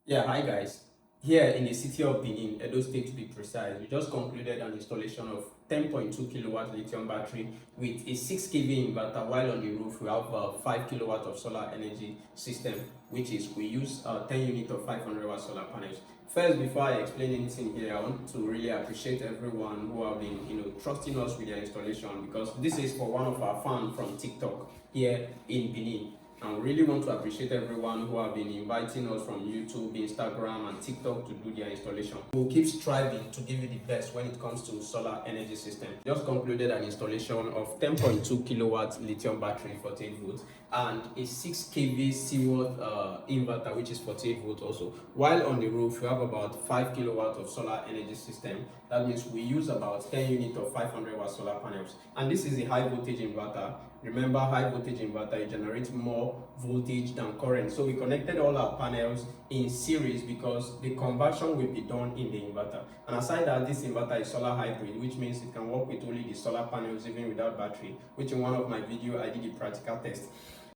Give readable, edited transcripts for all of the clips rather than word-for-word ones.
Yeah, hi guys. Here in the city of Benin, Edo State to be precise, we just concluded an installation of 10.2 kilowatt lithium battery with a 6 kV inverter, while on the roof we have a 5 kilowatt of solar energy system, which is we use 10 unit of 500 watt solar panels. First, before I explain anything here, I want to really appreciate everyone who have been trusting us with their installation, because this is for one of our fans from TikTok here in Benin. And we really want to appreciate everyone who have been inviting us from YouTube, Instagram, and TikTok to do their installation. We'll keep striving to give you the best when it comes to solar energy system. Just concluded an installation of 10.2 kilowatt lithium battery 48 volts and a 6 kV CW inverter, which is 48 volts also. While on the roof we have about 5 kilowatt of solar energy system. That means we use about 10 units of 500 watt solar panels. And this is a high voltage inverter. Remember, high voltage inverter, it generates more voltage than current. So we connected all our panels in series because the conversion will be done in the inverter. And aside that, this inverter is solar hybrid, which means it can work with only the solar panels even without battery, which in one of my videos I did a practical test.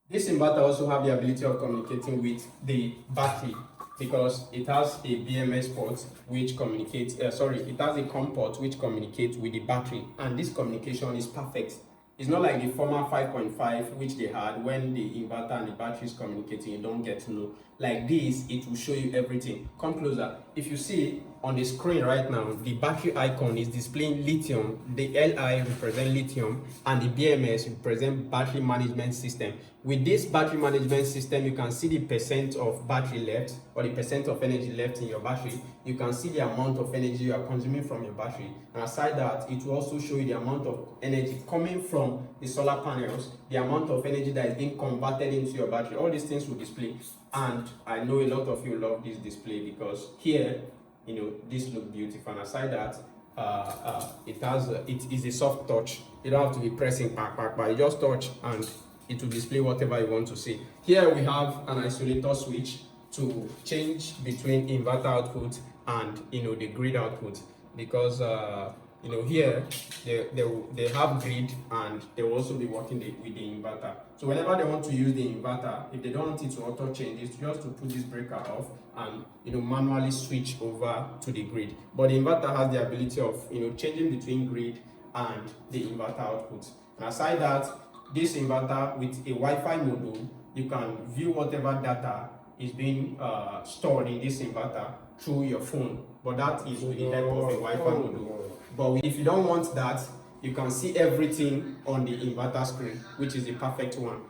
This inverter also have the ability of communicating with the battery, because it has a BMS port which communicates, it has a COM port which communicates with the battery, and this communication is perfect. It's not like the former 5.5 which they had. When the inverter and the battery is communicating, you don't get to know. Like this, it will show you everything. Come closer. If you see on the screen right now, the battery icon is displaying lithium. The LI represent lithium and the BMS represent battery management system. With this battery management system, you can see the percent of battery left, or the percent of energy left in your battery. You can see the amount of energy you are consuming from your battery. And aside that, it will also show you the amount of energy coming from the solar panels, the amount of energy that is being converted into your battery. All these things will display. And I know a lot of you love this display because here, this looks beautiful. And aside that, it is a soft touch. You don't have to be pressing but you just touch and it will display whatever you want to see. Here we have an isolator switch to change between inverter output and the grid output, because here they have grid and they will also be working with the inverter. So whenever they want to use the inverter, if they don't want it to auto change, it's just to put this breaker off and manually switch over to the grid. But the inverter has the ability of changing between grid and the inverter output. And aside that, this inverter with a Wi-Fi module, you can view whatever data is being stored in this inverter through your phone, but that is with the help of a Wi-Fi module. But if you don't want that, you can see everything on the inverter screen, which is the perfect one.